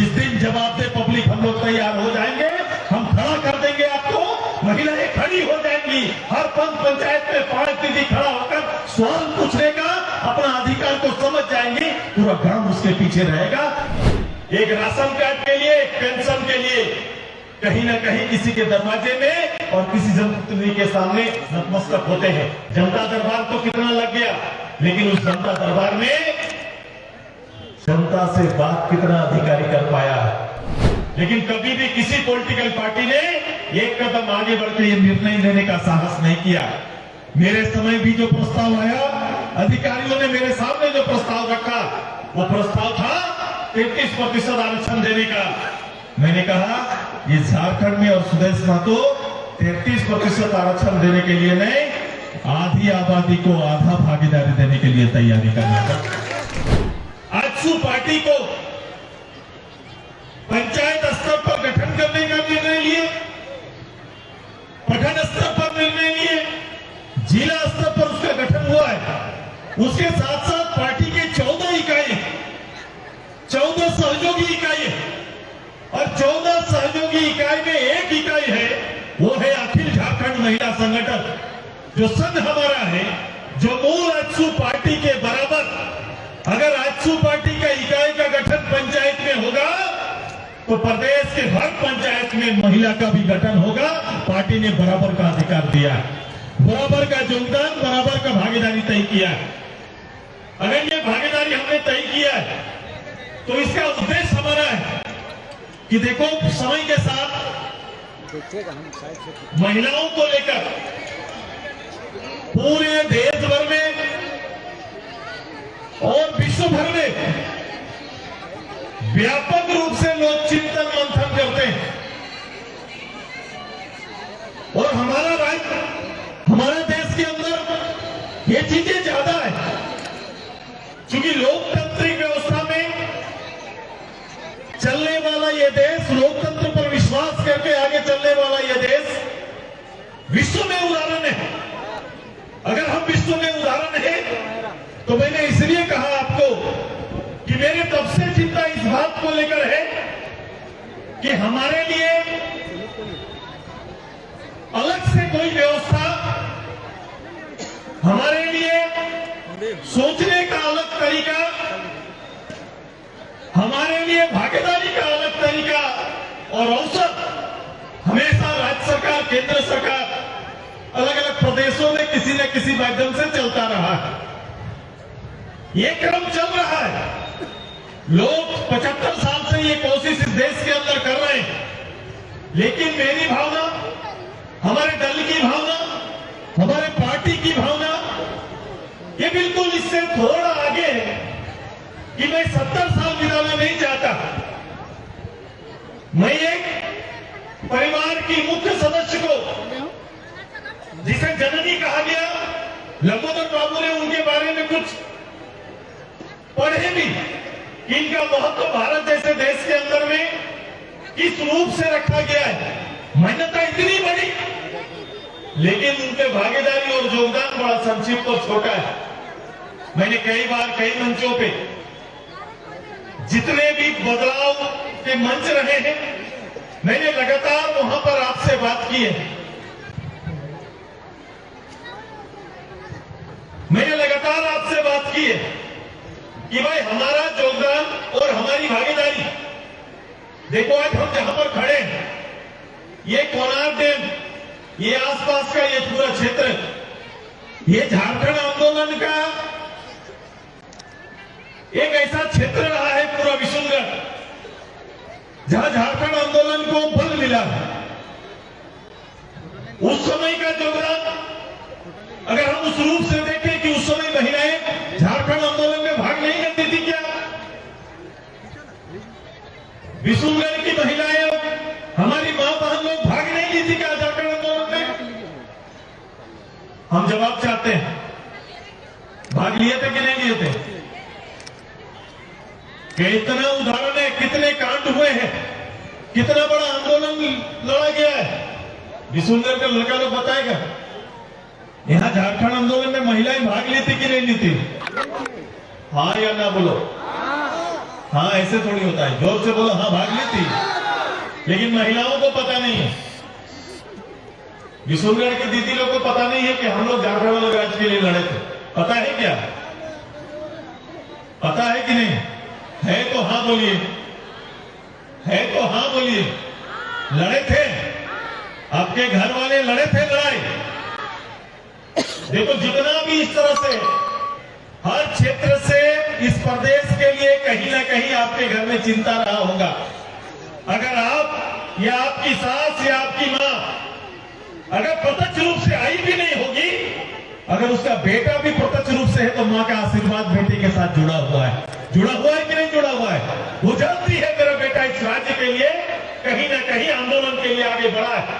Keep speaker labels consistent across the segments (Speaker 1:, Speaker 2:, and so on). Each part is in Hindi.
Speaker 1: जिस दिन जवाब दे पब्लिक हम लोग तैयार हो जाएंगे, हम खड़ा कर देंगे आपको। महिलाएं खड़ी हो जाएंगी, हर पंचायत में 5 दीदी खड़ा होकर सवाल पूछने का अपना अधिकार को समझ जाएंगी, पूरा गांव उसके पीछे रहेगा। एक राशन कार्ड के लिए, एक पेंशन के लिए कहीं ना कहीं किसी के दरवाजे में और किसी जनप्रतिनिधि के सामने नतमस्तक होते हैं। जनता दरबार तो कितना लग गया, लेकिन उस जनता दरबार में जनता से बात कितना अधिकारी कर पाया। लेकिन कभी भी किसी पॉलिटिकल पार्टी ने एक कदम आगे बढ़कर यह निर्णय लेने का साहस नहीं किया। मेरे समय भी जो प्रस्ताव आया, अधिकारियों ने मेरे सामने जो प्रस्ताव रखा, वो प्रस्ताव था 33% आरक्षण देने का। मैंने कहा ये झारखंड में और सुदेश महतो 33% आरक्षण देने के लिए नहीं, आधी आबादी को आधा भागीदारी देने के लिए तैयारी करना था। आजसू पार्टी को पंचायत स्तर पर गठन करने का निर्णय लिए, प्रखंड स्तर पर निर्णय लिए, जिला स्तर पर उसका गठन हुआ है। उसके साथ साथ पार्टी के 14 इकाई, 14 सहयोगी इकाई और 14 सहयोगी इकाई में एक इकाई है, वो है अखिल झारखंड महिला संगठन, जो संघ हमारा है, जो मूल आजसू पार्टी के बराबर। अगर आजसू पार्टी का इकाई का गठन पंचायत में होगा तो प्रदेश के हर पंचायत में महिला का भी गठन होगा। पार्टी ने बराबर का अधिकार दिया, बराबर का योगदान, बराबर का भागीदारी तय किया। अगर ये भागीदारी हमने तय किया है तो इसका उद्देश्य हमारा है कि देखो समय के साथ महिलाओं को लेकर पूरे देश भर में और विश्व भर में व्यापक रूप से लोग चिंतन मंथन करते हैं। और हमारा राज्य, हमारे देश के अंदर ये चीजें ज्यादा है, क्योंकि लोकतांत्रिक व्यवस्था में चलने वाला ये देश, लोकतंत्र पर विश्वास करके आगे चलने वाला ये देश विश्व में उदाहरण है। अगर हम विश्व में उदाहरण है तो मैंने इसलिए कहा आपको कि मेरे तब से चिंता इस बात को लेकर है कि हमारे लिए अलग से कोई व्यवस्था, हमारे लिए सोचने का अलग तरीका, हमारे लिए भागीदारी का अलग तरीका और अवसर हमेशा राज्य सरकार, केंद्र सरकार, अलग अलग प्रदेशों में किसी न किसी माध्यम से चलता रहा है। ये क्रम चल रहा है। लोग 75 साल से ये कोशिश इस देश के अंदर कर रहे हैं, लेकिन मेरी भावना, हमारे दल की भावना, हमारे पार्टी की भावना ये बिल्कुल इससे थोड़ा आगे है कि मैं 70 साल बिताना नहीं चाहता। मैं एक परिवार की मुख्य सदस्य को, जिसे जननी कहा गया, लंबोदर बाबू ने उनके बारे में कुछ पढ़े भी, इनका महत्व भारत जैसे देश के अंदर में किस रूप से रखा गया है, मान्यता इतनी बड़ी, लेकिन उनके भागीदारी और योगदान बड़ा संक्षिप्त और छोटा है। मैंने कई बार कई मंचों पे जितने भी बदलाव के मंच रहे हैं, मैंने लगातार वहां पर आपसे बात की है। मैंने लगातार आपसे बात की है कि भाई हमारा योगदान और हमारी भागीदारी, देखो आज हम जहां पर खड़े हैं, ये कोणार्क डैम, ये आसपास का ये पूरा क्षेत्र, ये झारखंड आंदोलन का एक ऐसा क्षेत्र रहा है पूरा विशुनगढ़, जहां झारखंड आंदोलन को बल मिला। उस समय का योगदान अगर हम उस रूप से देखें कि उस समय महिलाएं झारखंड आंदोलन में भाग नहीं लेती थी क्या? विशुनगढ़ की महिलाएं, हमारी मां बहन लोग भाग नहीं ली थी क्या झारखंड आंदोलन में? हम जवाब चाहते हैं, भाग लिए थे कि नहीं लिए थे? कितना उदाहरण है, कितने कांड हुए हैं, कितना बड़ा आंदोलन लड़ा गया है। विशुनगढ़ का लड़का लोग बताएगा, यहां झारखंड आंदोलन में महिलाएं भाग ली थी कि नहीं ली थी? हाँ या ना बोलो। हाँ ऐसे थोड़ी होता है, जोर से बोलो हाँ भाग लेती। लेकिन महिलाओं को पता नहीं है, किशोरगढ़ की दीदी लोग को पता नहीं है कि हम लोग झारखंड वाले राज्य के लिए लड़े थे। पता है क्या? पता है कि नहीं? है तो हाँ बोलिए, है तो हाँ बोलिए। लड़े थे, आपके घर वाले लड़े थे लड़ाई। देखो जितना भी इस तरह से हर क्षेत्र से इस प्रदेश के लिए कहीं ना कहीं आपके घर में चिंता रहा होगा। अगर आप या आपकी सास या आपकी मां अगर प्रत्यक्ष रूप से आई भी नहीं होगी, अगर उसका बेटा भी प्रत्यक्ष रूप से है तो मां का आशीर्वाद बेटे के साथ जुड़ा हुआ है। जुड़ा हुआ है कि नहीं जुड़ा हुआ है? वो जानती है मेरा बेटा इस राज्य के लिए कहीं ना कहीं आंदोलन के लिए आगे बढ़ा है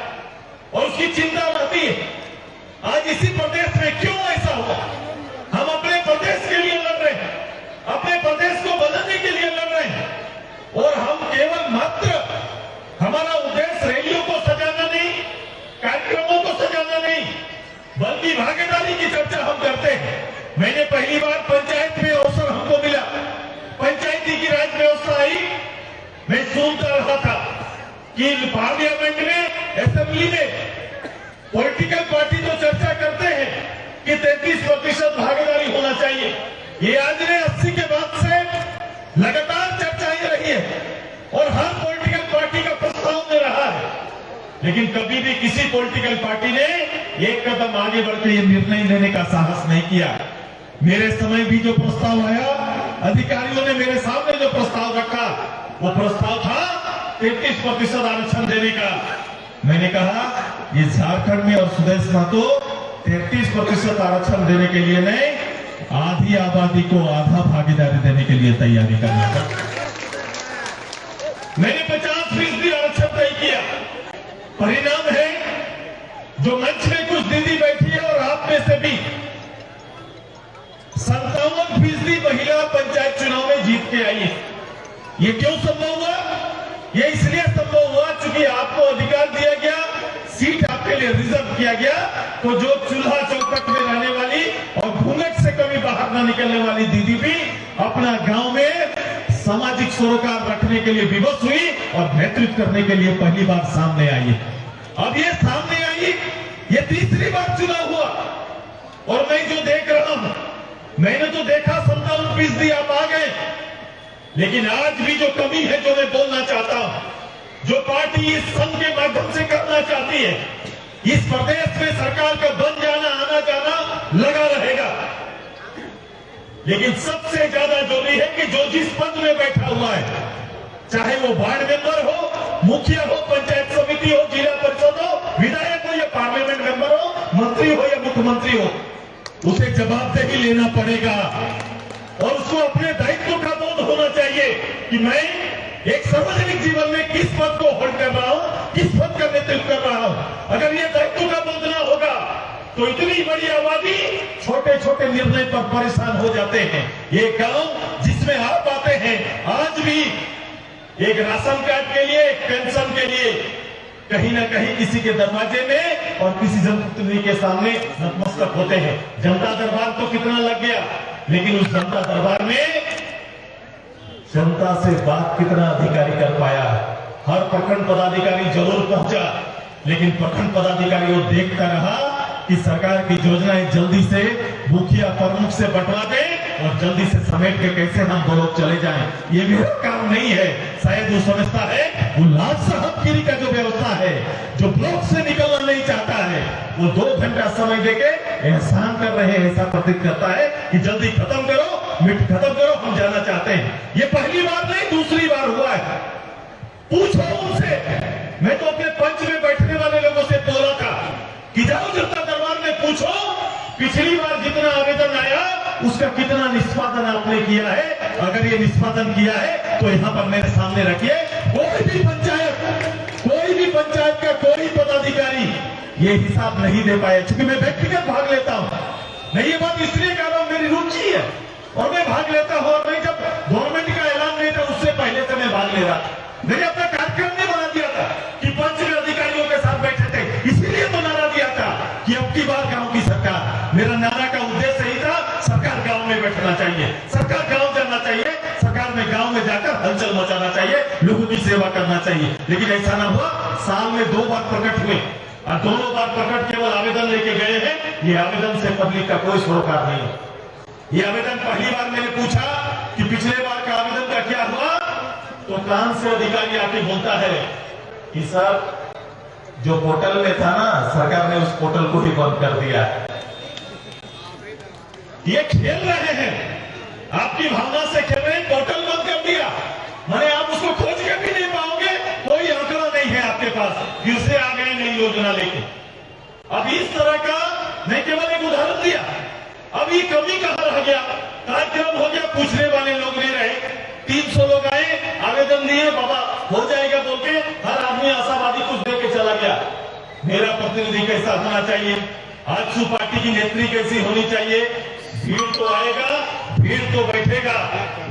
Speaker 1: और उसकी चिंता रहती है। आज इसी प्रदेश में क्यों ऐसा हुआ? हम अपने प्रदेश के लिए लड़ रहे हैं, अपने प्रदेश को बदलने के लिए लड़ रहे हैं और हम केवल मात्र हमारा उद्देश्य रैलियों को सजाना नहीं, कार्यक्रमों को सजाना नहीं, बल्कि भागीदारी की चर्चा हम करते हैं। मैंने पहली बार पंचायत में अवसर हमको मिला, पंचायती की राज व्यवस्था आई। मैं सुनता रहा था कि पार्लियामेंट में, असेंबली में पॉलिटिकल पार्टी तो चर्चा करते हैं कि 33% भागीदारी होना चाहिए। ये आज ने 80 के बाद से लगातार चर्चाएं रही है और हर पॉलिटिकल पार्टी का प्रस्ताव में रहा है, लेकिन कभी भी किसी पॉलिटिकल पार्टी ने एक कदम आगे बढ़ के ये निर्णय लेने का साहस नहीं किया। मेरे समय भी जो प्रस्ताव आया, अधिकारियों ने मेरे सामने जो प्रस्ताव रखा, वो प्रस्ताव था 33% आरक्षण देने का। मैंने कहा ये झारखंड में और सुदेश महतो 33% आरक्षण देने के लिए नहीं, आधी आबादी को आधा भागीदारी देने के लिए तैयारी करना था। मैंने 50% आरक्षण तय किया। परिणाम है जो मंच में कुछ दीदी बैठी है और आप में से भी 57% महिला पंचायत चुनाव में जीत के आई है। ये क्यों संभव हुआ? ये इसलिए संभव हुआ क्योंकि आपको अधिकार दिया गया, सीट आपके लिए रिजर्व किया गया, तो जो चूल्हा चौखट में रहने वाली और घूंघट से कभी बाहर न निकलने वाली दीदी भी अपना गांव में सामाजिक सरोकार रखने के लिए विवश हुई और नेतृत्व करने के लिए पहली बार सामने आई। अब ये सामने आई, ये तीसरी बार चुनाव हुआ और मैं जो देख रहा हूं, मैंने तो देखा 57% आप आ गए, लेकिन आज भी जो कमी है जो मैं बोलना चाहता हूं, जो पार्टी इस संघ के माध्यम से करना चाहती है, इस प्रदेश में सरकार का बन जाना आना जाना लगा रहेगा, लेकिन सबसे ज्यादा जरूरी है कि जो जिस पद में बैठा हुआ है, चाहे वो वार्ड मेंबर हो, मुखिया हो, पंचायत समिति हो, जिला परिषद हो, विधायक हो या पार्लियामेंट मेंबर हो, मंत्री हो या मुख्यमंत्री हो, उसे जवाबदेही लेना पड़ेगा और उसको अपने दायित्व का बोध होना चाहिए कि मैं एक सार्वजनिक जीवन में किस पद को होल्ड कर रहा हूं, किस पद का नेतृत्व कर रहा हूं। अगर ये दायित्व का बोध ना होगा तो इतनी बड़ी आबादी छोटे छोटे निर्णय पर परेशान हो जाते हैं। ये गांव जिसमें आप आते हैं, आज भी एक राशन कार्ड के लिए, एक पेंशन के लिए कहीं ना कहीं किसी के दरवाजे में और किसी जनप्रतिनिधि के सामने नतमस्तक होते हैं। जनता दरबार तो कितना लग गया, लेकिन उस जनता दरबार में जनता से बात कितना अधिकारी कर पाया? हर प्रखंड पदाधिकारी जरूर पहुंचा, लेकिन प्रखंड पदाधिकारी वो देखता रहा कि सरकार की योजनाएं जल्दी से मुखिया प्रमुख से बंटवा दें और जल्दी से समेट के कैसे हम दो लोग चले जाएं। ये मेरा काम नहीं है। शायद वो समझता है वो लाज साहबगिरी का जो व्यवस्था है, जो ब्लॉक से निकलना नहीं चाहता है, वो 2 घंटा समय देके एहसान कर रहे हैं, ऐसा प्रतीत करता है कि जल्दी खत्म करो, खत्म करो, हम जाना चाहते हैं। ये पहली बार नहीं, दूसरी बार हुआ है। पूछो उनसे। मैं तो अपने पंच में बैठने वाले लोगों से बोला था कि जाओ जनता दरबार में पूछो, पिछली बार जितना आवेदन आया उसका कितना निष्पादन आपने किया है। अगर ये निष्पादन किया है तो यहाँ पर मेरे सामने रखिए। कोई भी पंचायत का कोई पदाधिकारी ये हिसाब नहीं दे पाए, क्योंकि मैं व्यक्तिगत भाग लेता हूँ। मैं ये बात इसलिए कह रहा हूँ, मेरी रुचि है और मैं भाग लेता हूँ। और मैं जब गवर्नमेंट का ऐलान नहीं था उससे पहले से मैं भाग ले रहा था। मैंने अपना कार्यक्रम नहीं बना दिया था कि पंच में अधिकारियों के साथ बैठे थे, इसीलिए तो नारा दिया था कि अब की बार गांव की सरकार। मेरा नारा का उद्देश्य यही था, सरकार गांव में बैठना चाहिए, सरकार गांव जाना चाहिए, सरकार में गांव में जाकर लोगों की सेवा करना चाहिए। लेकिन ऐसा ना हुआ, साल में 2 बार प्रकट हुए और दोनों बार प्रकट केवल आवेदन लेके गए हैं। ये आवेदन से पब्लिक का कोई सरोकार नहीं है। ये आवेदन पहली बार मैंने पूछा कि पिछले बार का आवेदन का क्या हुआ, तो कान से अधिकारी आके बोलता है कि सर जो पोर्टल में था ना, सरकार ने उस पोर्टल को ही बंद कर दिया। ये खेल रहे हैं, आपकी भावना से खेल रहे हैं, पोर्टल बंद कर दिया माने आप उसको खोज के भी नहीं पाओगे, कोई आंकड़ा नहीं है आपके पास, फिर से आ गए नई योजना लेके। अब इस तरह का मैं केवल एक उदाहरण दिया, अब ये कमी कहां रह गया, कार्यक्रम हो गया, पूछने वाले लोग नहीं रहे। 300 लोग आए, आवेदन दिए, बाबा हो जाएगा बोल के हर आदमी आशावादी कुछ दे के चला गया। मेरा प्रतिनिधि कैसा होना चाहिए, आजसू पार्टी की नेत्री कैसी होनी चाहिए, भीड़ तो आएगा, भीड़ तो बैठेगा,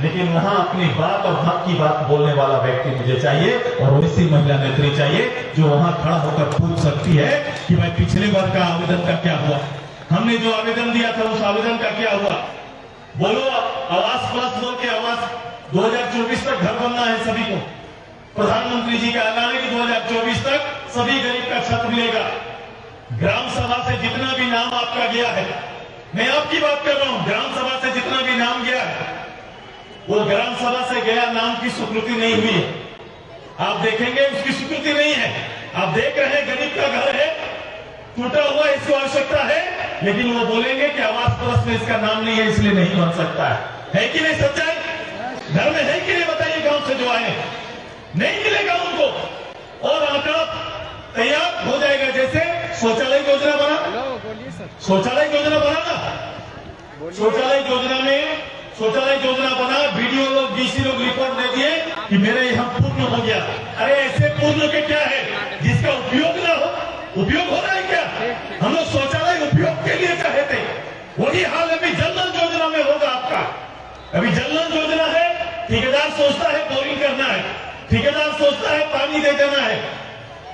Speaker 1: लेकिन वहां अपनी बात और हक की बात बोलने वाला व्यक्ति मुझे चाहिए और वैसी महिला नेत्री चाहिए जो वहां खड़ा होकर पूछ सकती है कि भाई पिछले बार का आवेदन का क्या हुआ, हमने जो आवेदन दिया था उस आवेदन का क्या हुआ। बोलो आवास प्लस बोल के आवास 2024 तक घर बनना है सभी को। प्रधानमंत्री जी का ऐलान है कि 2024 तक सभी गरीब का छत मिलेगा। ग्राम सभा से जितना भी नाम आपका गया है, मैं आपकी बात कर रहा हूं, ग्राम सभा से जितना भी नाम गया है, वो ग्राम सभा से गया नाम की स्वीकृति नहीं हुई है। आप देखेंगे उसकी स्वीकृति नहीं है। आप देख रहे हैं गरीब का घर है, टूटा हुआ, इसको आवश्यकता है, लेकिन वो बोलेंगे कि आवास प्लस में इसका नाम नहीं है इसलिए नहीं बन सकता है कि नहीं सच्चाई? घर में है कि नहीं बताइए, गांव से जो आए नहीं मिलेगा उनको, और आंकड़ा तैयार हो जाएगा। जैसे शौचालय योजना बना, शौचालय योजना बना ना, शौचालय योजना बना, वीडियो लोग डीसी लोग रिपोर्ट दे दिए कि मेरे यहाँ पूर्ण हो गया। अरे ऐसे पूर्ण के क्या है जिसका उपयोग ना हो, उपयोग हो रहा है क्या? हम लोग शौचालय उपयोग के लिए चाहे थे, वही हाल अभी जल नल योजना में होगा आपका। अभी जल नल योजना है, ठेकेदार सोचता है बोरिंग करना है, ठेकेदार सोचता है पानी दे देना है,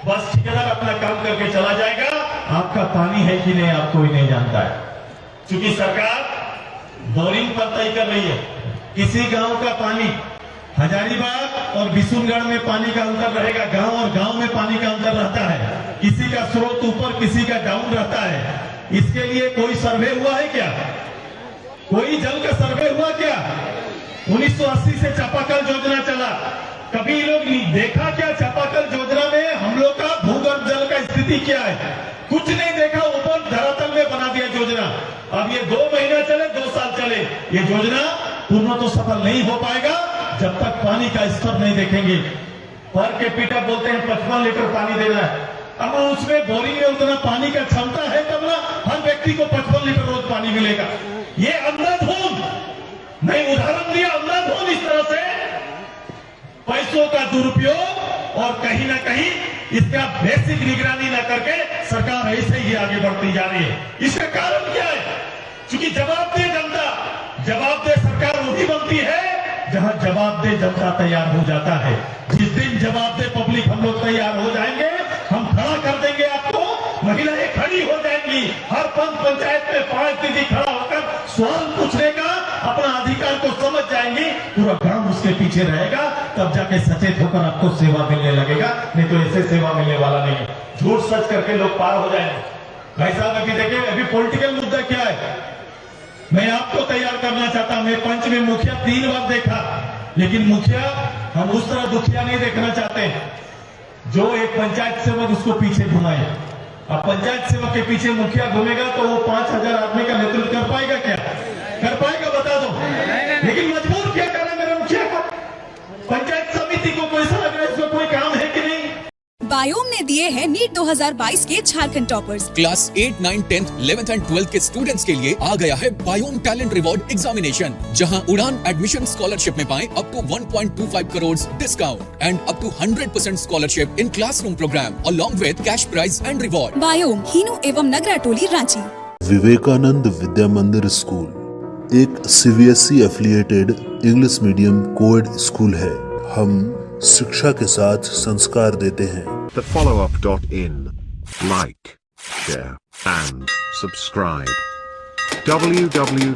Speaker 1: बस ठेकेदार अपना काम करके चला जाएगा, आपका पानी है कि नहीं आप कोई नहीं जानता है। क्योंकि सरकार बोरिंग पर तय कर रही है, किसी गांव का पानी हजारीबाग और बिशुनगढ़ में पानी का अंतर रहेगा, गांव और गांव में पानी का अंतर रहता है, किसी का स्रोत ऊपर किसी का डाउन रहता है। इसके लिए कोई सर्वे हुआ है क्या? कोई जल का सर्वे हुआ क्या? 1980 से चापाकल योजना चला, कभी लोग देखा क्या चापाकल योजना में हम लोग का भूगर्भ जल का स्थिति क्या है? कुछ नहीं देखा, ऊपर धरातल में बना दिया योजना। अब ये 2 महीना चले 2 साल चले, ये योजना पूर्ण तो सफल नहीं हो पाएगा जब तक पानी का स्तर नहीं देखेंगे। पर कैपिटा बोलते हैं 55 लीटर पानी देना है, अब उसमें बोरिंग में उतना पानी का क्षमता है तब ना हर व्यक्ति को 55 लीटर रोज पानी मिलेगा। ये अंधाधुंध, मैं उदाहरण दिया, अंधाधुंध इस तरह से पैसों का दुरुपयोग और कहीं ना कहीं इसका बेसिक निगरानी न करके सरकार ऐसे ही आगे बढ़ती जा रही है। इसका कारण क्या है? क्योंकि जवाबदेह जनता, जवाबदेह सरकार वही बनती है जहां जवाबदेह जनता तैयार हो जाता है। जिस दिन जवाबदेह पब्लिक हम लोग तैयार हो जाएंगे, हम खड़ा कर देंगे आपको, महिलाएं खड़ी हो जाएंगी, हर पंचायत में 5 दीदी खड़ा होकर सवाल पूछने का अपना अधिकार को समझ जाएंगी, पूरा गांव उसके पीछे रहेगा, तब जाके सचेत होकर आपको सेवा मिलने लगेगा, नहीं तो ऐसे सेवा मिलने वाला नहीं है। झूठ सच करके लोग पार हो जाएंगे। भाई साहब अभी देखिए, अभी पॉलिटिकल मुद्दा क्या है, मैं आपको तैयार करना चाहता हूं। मैं पंच में मुखिया 3 बार देखा, लेकिन मुखिया हम उस तरह दुखिया नहीं देखना चाहते जो एक पंचायत सेवक उसको पीछे घुमाए। अब पंचायत सेवक के पीछे मुखिया घूमेगा तो वो 5000 आदमी का नेतृत्व कर पाएगा क्या? कर पाएगा बता दो। लेकिन मजबूर क्या करें मेरे मुखिया को? पंचायत समिति को कोई सा लग रहा है इसमें कोई काम है कि नहीं?
Speaker 2: बायोम ने दिए हैं नीट 2022 के Jharkhand toppers.
Speaker 3: Class 8, 9, 10, 11th and 12th के स्टूडेंट्स के लिए आ गया है बायोम टैलेंट रिवॉर्ड एग्जामिनेशन, जहां उड़ान एडमिशन स्कॉलरशिप में पाएं up to 1.25 crore discount and up to 100% scholarship in classroom programme along with cash prize and reward.
Speaker 2: बायोम हीनू एवं नगरा टोली रांची।
Speaker 4: विवेकानंद विद्या मंदिर स्कूल एक CBSE affiliated English medium coed school है। हम शिक्षा के साथ संस्कार देते हैं।
Speaker 5: The followup.in. Like, share, and subscribe. www